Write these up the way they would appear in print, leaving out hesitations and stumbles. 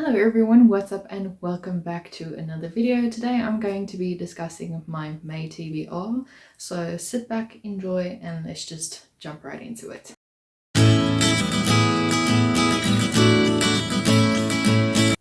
Hello everyone, what's up and welcome back to another video. Today I'm going to be discussing my maytbr, so sit back, enjoy, and let's just jump right into it.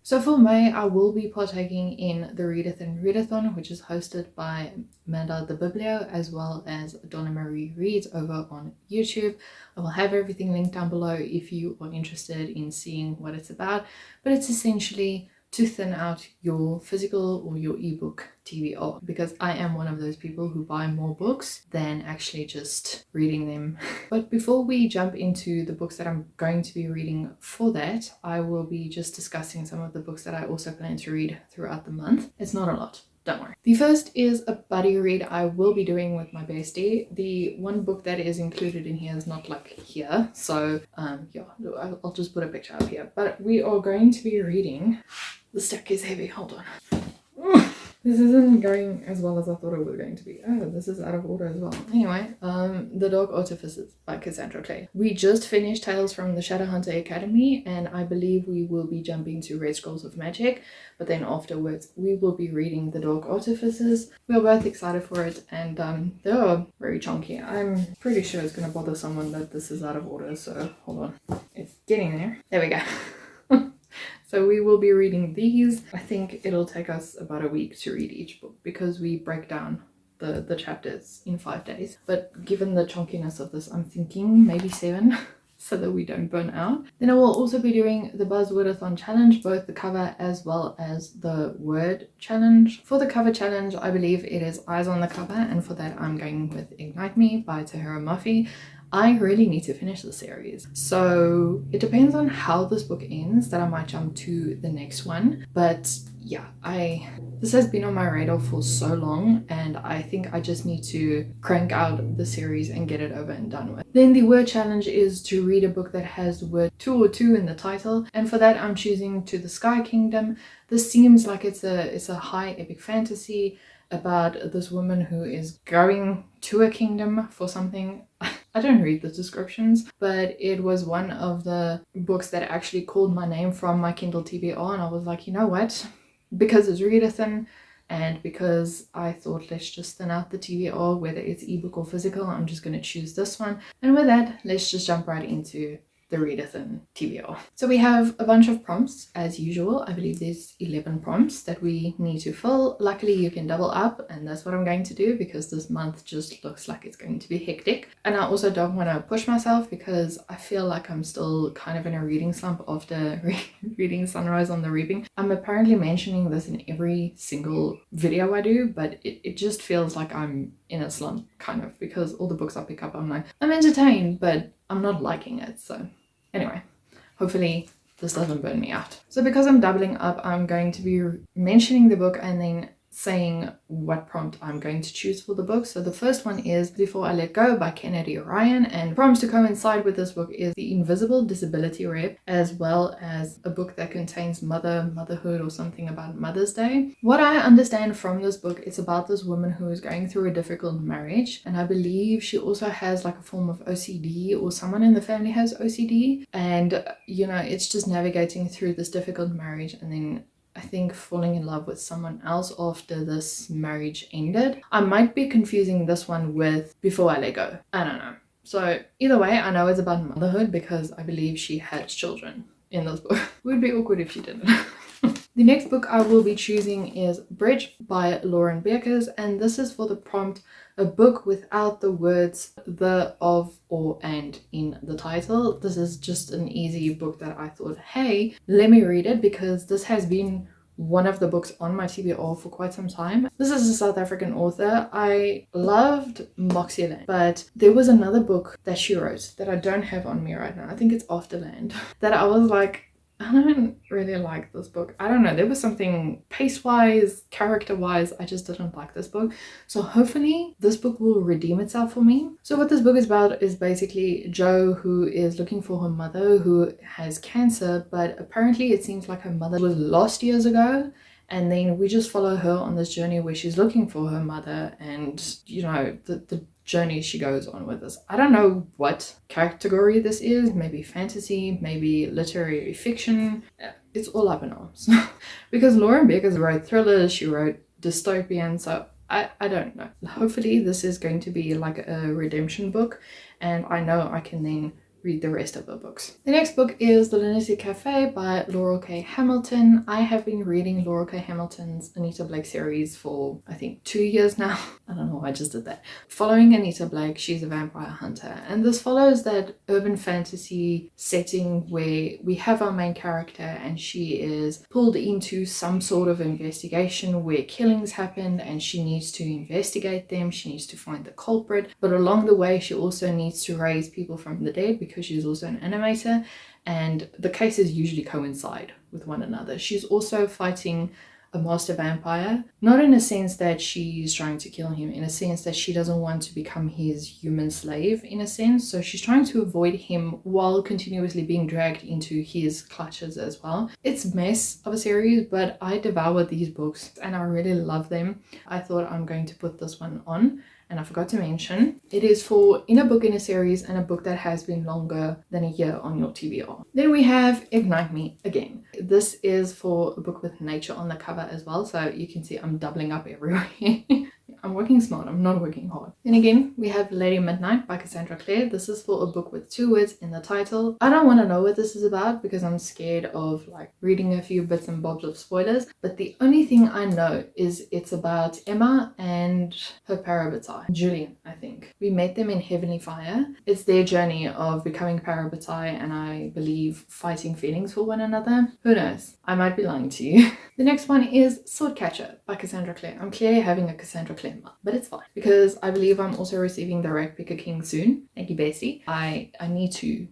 So for May, I will be partaking in the Readathin, which is hosted by Amanda the Biblio as well as Donna Marie Reads over on YouTube. I will have everything linked down below if you are interested in seeing what it's about, but it's essentially to thin out your physical or your ebook TBR, because I am one of those people who buy more books than actually just reading them. But before we jump into the books that I'm going to be reading for that, I will be just discussing some of the books that I also plan to read throughout the month. It's not a lot, don't worry. The first is a buddy read I will be doing with my bestie. The one book that is included in here is not like here, so yeah, I'll just put a picture up here. But we are going to be reading... The stack is heavy, hold on. This isn't going as well as I thought it was going to be. Oh, this is out of order as well. Anyway, The Dark Artifices by Cassandra Clare. We just finished Tales from the Shadowhunter Academy, and I believe we will be jumping to Red Scrolls of Magic, but then afterwards we will be reading The Dark Artifices. We're both excited for it, and they are very chunky. I'm pretty sure it's going to bother someone that this is out of order, so hold on. It's getting there. There we go. So we will be reading these. I think it'll take us about a week to read each book because we break down the chapters in 5 days. But given the chunkiness of this, I'm thinking maybe 7 so that we don't burn out. Then I will also be doing the buzzwordathon challenge, both the cover as well as the word challenge. For the cover challenge, I believe it is Eyes on the Cover, and for that I'm going with Ignite Me by Tahira Murphy. I really need to finish the series, so it depends on how this book ends that I might jump to the next one. But yeah, this has been on my radar for so long, and I think I just need to crank out the series and get it over and done with. Then the word challenge is to read a book that has the word 2 or 2 in the title, and for that I'm choosing To the Sky Kingdom. This seems like it's a high epic fantasy about this woman who is going to a kingdom for something. I don't read the descriptions, but it was one of the books that actually called my name from my Kindle TBR, and I was like, you know what? Because it's Readathin and because I thought let's just thin out the TBR, whether it's ebook or physical, I'm just going to choose this one. And with that, let's just jump right into the Readathin TBR. So we have a bunch of prompts as usual. I believe there's 11 prompts that we need to fill. Luckily you can double up, and that's what I'm going to do because this month just looks like it's going to be hectic. And I also don't want to push myself because I feel like I'm still kind of in a reading slump after reading Sunrise on the Reaping. I'm apparently mentioning this in every single video I do, but it just feels like I'm in a slump kind of, because all the books I pick up I'm like, I'm entertained, but I'm not liking it. So anyway, hopefully this doesn't burn me out. So because I'm doubling up, I'm going to be mentioning the book and then saying what prompt I'm going to choose for the book. So the first one is Before I Let Go by Kennedy Orion, and prompts to coincide with this book is The Invisible Disability Rep, as well as a book that contains motherhood or something about Mother's Day. What I understand from this book, it's about this woman who is going through a difficult marriage, and I believe she also has like a form of OCD, or someone in the family has OCD, and you know, it's just navigating through this difficult marriage and then I think falling in love with someone else after this marriage ended. I might be confusing this one with Before I Let Go. I don't know. So either way, I know it's about motherhood because I believe she had children in this book. It would be awkward if she didn't. The next book I will be choosing is Bridge by Lauren Beekers, and this is for the prompt a book without the words the, of, or, and in the title. This is just an easy book that I thought, hey, let me read it, because this has been one of the books on my TBR for quite some time. This is a South African author. I loved Moxieland, but there was another book that she wrote that I don't have on me right now. I think it's Afterland. That I was like, I don't really like this book. I don't know, there was something pace-wise, character-wise, I just didn't like this book. So hopefully this book will redeem itself for me. So what this book is about is basically Jo, who is looking for her mother who has cancer, but apparently it seems like her mother was lost years ago. And then we just follow her on this journey where she's looking for her mother, and you know, the journey she goes on with this. I don't know what category this is, maybe fantasy, maybe literary fiction. it's all up in arms. Because Lauren Beckers wrote thrillers, she wrote dystopian, so I don't know. Hopefully this is going to be like a redemption book, and I know I can then read the rest of her books. The next book is The Lunatic Cafe by Laurel K. Hamilton. I have been reading Laurel K. Hamilton's Anita Blake series for I think 2 years now. I don't know why I just did that. Following Anita Blake, she's a vampire hunter, and this follows that urban fantasy setting where we have our main character and she is pulled into some sort of investigation where killings happened and she needs to investigate them, she needs to find the culprit, but along the way she also needs to raise people from the dead because she's also an animator, and the cases usually coincide with one another. She's also fighting a master vampire, not in a sense that she's trying to kill him, in a sense that she doesn't want to become his human slave, in a sense. So she's trying to avoid him while continuously being dragged into his clutches as well. It's a mess of a series, but I devoured these books and I really love them. I thought I'm going to put this one on. And I forgot to mention, it is for in a book in a series and a book that has been longer than a year on your TBR. Then we have Ignite Me Again. This is for a book with nature on the cover as well, so you can see I'm doubling up everywhere. I'm working smart, I'm not working hard. Then again, we have Lady Midnight by Cassandra Clare. This is for a book with 2 words in the title. I don't want to know what this is about because I'm scared of like reading a few bits and bobs of spoilers, but the only thing I know is it's about Emma and her parabatai, Julian, I think. We met them in Heavenly Fire. It's their journey of becoming parabatai and I believe fighting feelings for one another. Who knows? I might be lying to you. The next one is Swordcatcher by Cassandra Clare. I'm clearly having a Cassandra Clare month, but it's fine because I believe I'm also receiving the Rack Picker King soon. Thank you, Bessie. I need to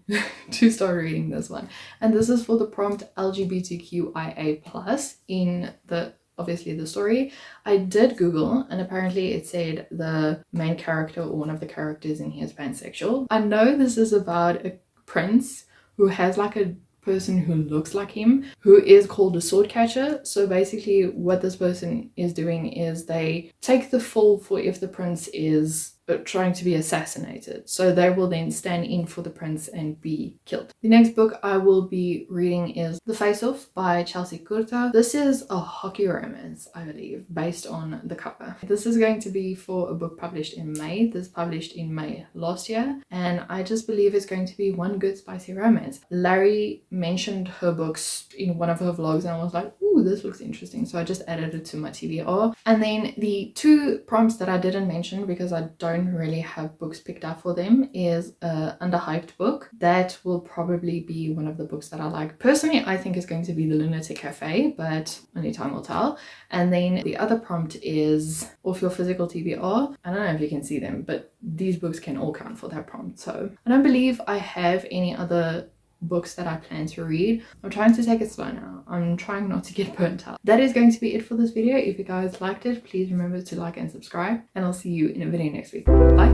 to start reading this one. And this is for the prompt LGBTQIA+ in the obviously the story. I did Google and apparently it said the main character or one of the characters in here is pansexual. I know this is about a prince who has like a person who looks like him who is called a sword catcher. So basically what this person is doing is they take the fall for if the prince is trying to be assassinated, so they will then stand in for the prince and be killed. The next book I will be reading is The Face Off by Chelsea Kurta. This is a hockey romance, I believe, based on the cover. This is going to be for a book published in May. This published in May last year, and I just believe it's going to be one good spicy romance. Larry mentioned her books in one of her vlogs and I was like, ooh, this looks interesting, so I just added it to my TBR. And then the 2 prompts that I didn't mention because I don't really have books picked up for them is a underhyped book that will probably be one of the books that I like. Personally, I think it's going to be The Lunatic Cafe, but only time will tell. And then the other prompt is Off Your Physical TBR. I don't know if you can see them, but these books can all count for that prompt. So I don't believe I have any other books that I plan to read. I'm trying to take it slow now. I'm trying not to get burnt out. That is going to be it for this video. If you guys liked it, please remember to like and subscribe, and I'll see you in a video next week. Bye.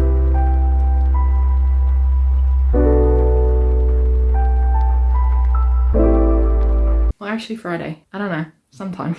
Well, actually Friday. I don't know. Sometime.